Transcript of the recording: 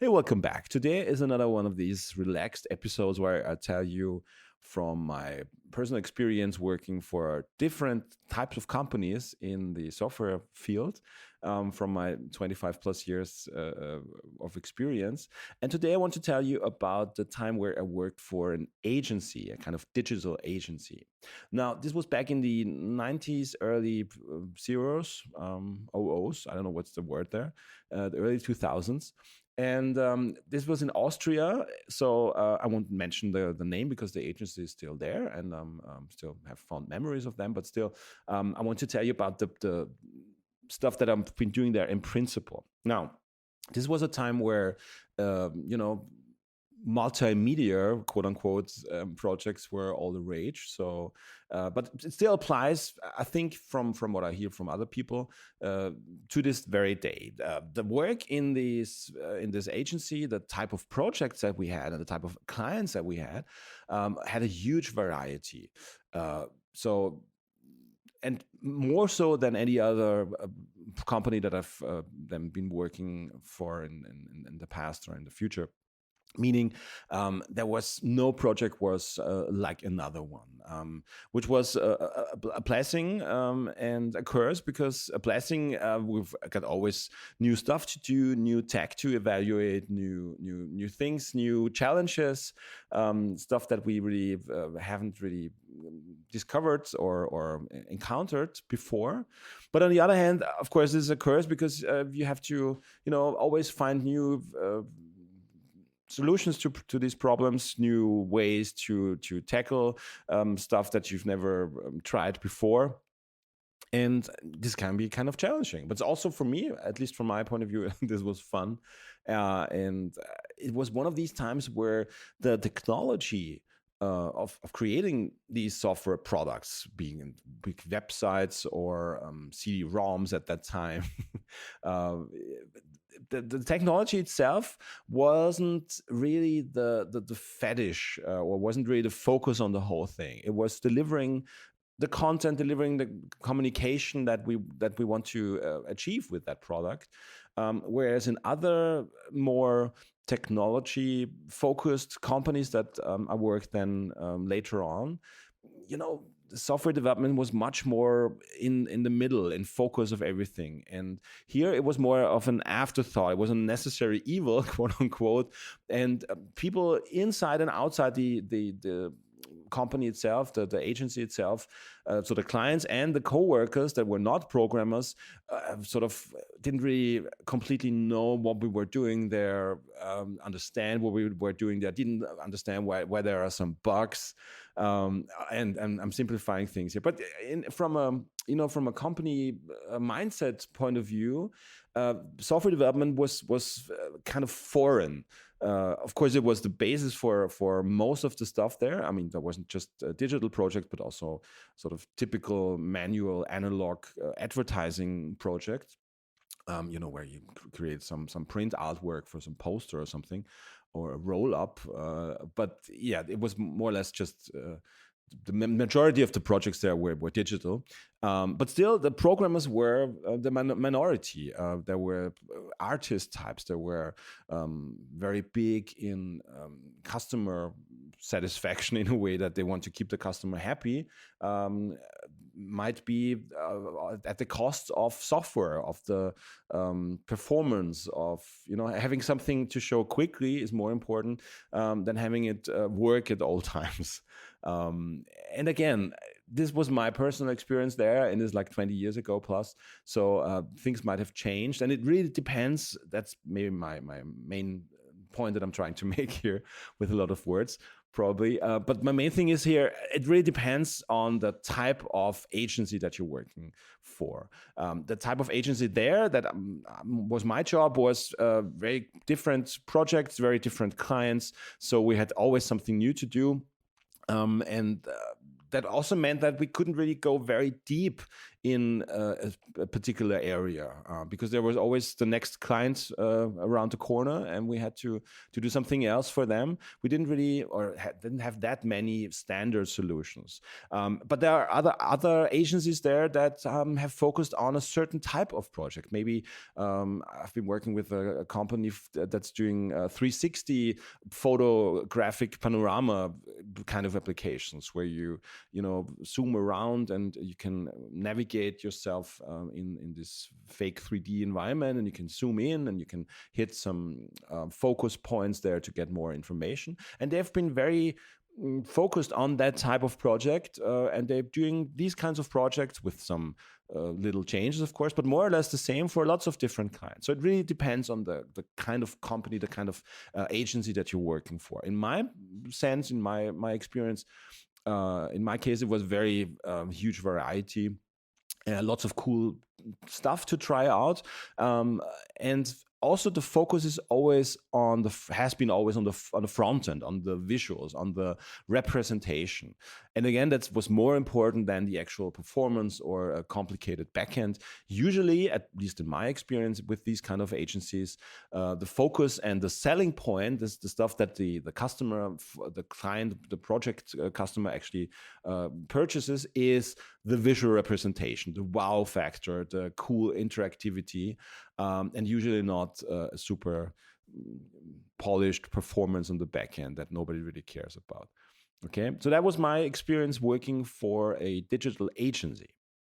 Hey, welcome back. Today is another one of these relaxed episodes where I tell you from my personal experience working for different types of companies in the software field, from my 25 plus years of experience. And today I want to tell you about the time where I worked for an agency, a kind of digital agency. Now, this was back in the 90s, early zeros, 00s, I don't know what's the word there, the early 2000s. And this was in Austria, so I won't mention the name because the agency is still there, and still have fond memories of them. But still, I want to tell you about the stuff that I've been doing there in principle. Now, this was a time where multimedia, quote unquote, projects were all the rage. So, but it still applies, I think, from what I hear from other people, to this very day. The work in this agency, the type of projects that we had, and the type of clients that we had a huge variety. So. And more so than any other company that I've been working for in the past or in the future. Meaning there was no project was like another one, which was a blessing and a curse. Because a blessing, we've got always new stuff to do, new tech to evaluate, new things, new challenges, stuff that we really haven't really discovered or encountered before. But on the other hand, of course, this is a curse because you have to always find new solutions to these problems, new ways to tackle stuff that you've never tried before. And this can be kind of challenging, but also for me, at least from my point of view, this was fun. And it was one of these times where the technology of creating these software products, being in big websites or CD-ROMs at that time, the technology itself wasn't really the fetish, or wasn't really the focus on the whole thing. It was delivering the content, delivering the communication that we want to achieve with that product. Whereas in other more technology focused companies that I worked then later on, the software development was much more in the middle, in focus of everything. And here it was more of an afterthought. It was a necessary evil, quote unquote. And people inside and outside the company itself, the agency itself, so the clients and the co-workers that were not programmers, sort of didn't really completely know what we were doing there, understand what we were doing there, didn't understand why there are some bugs, and I'm simplifying things here. But from a company mindset point of view, software development was kind of foreign. Of course, it was the basis for most of the stuff there. I mean, there wasn't just a digital project, but also sort of typical manual analog advertising project, where you create some print artwork for some poster or something, or a roll up. But yeah, it was more or less just the majority of the projects there were digital. But still, the programmers were the minority. There were artist types. There were very big in customer satisfaction, in a way that they want to keep the customer happy. Might be at the cost of software, of the performance, of having something to show quickly is more important than having it work at all times. And again, this was my personal experience there, and it's like 20 years ago plus. So things might have changed, and it really depends. That's maybe my main point that I'm trying to make here with a lot of words, probably. But my main thing is here, it really depends on the type of agency that you're working for. The type of agency there that was my job was very different projects, very different clients. So we had always something new to do. And that also meant that we couldn't really go very deep in a particular area because there was always the next client around the corner, and we had to do something else for them. We didn't really didn't have that many standard solutions, but there are other agencies there that have focused on a certain type of project. Maybe I've been working with a company that's doing 360 photographic panorama kind of applications where you zoom around and you can navigate yourself in this fake 3D environment, and you can zoom in and you can hit some focus points there to get more information. And they've been very focused on that type of project, and they're doing these kinds of projects with some little changes, of course, but more or less the same for lots of different kinds. So it really depends on the kind of company, the kind of agency that you're working for. In my sense, in my experience, in my case, it was very huge variety, lots of cool stuff to try out, and also the focus is always has been always on the front end, on the visuals, on the representation. And again, that was more important than the actual performance or a complicated backend. Usually, at least in my experience with these kind of agencies, the focus and the selling point is the stuff that the customer, the client, the project customer actually purchases, is the visual representation, the wow factor, the cool interactivity, and usually not a super polished performance on the back end that nobody really cares about. Okay, so that was my experience working for a digital agency.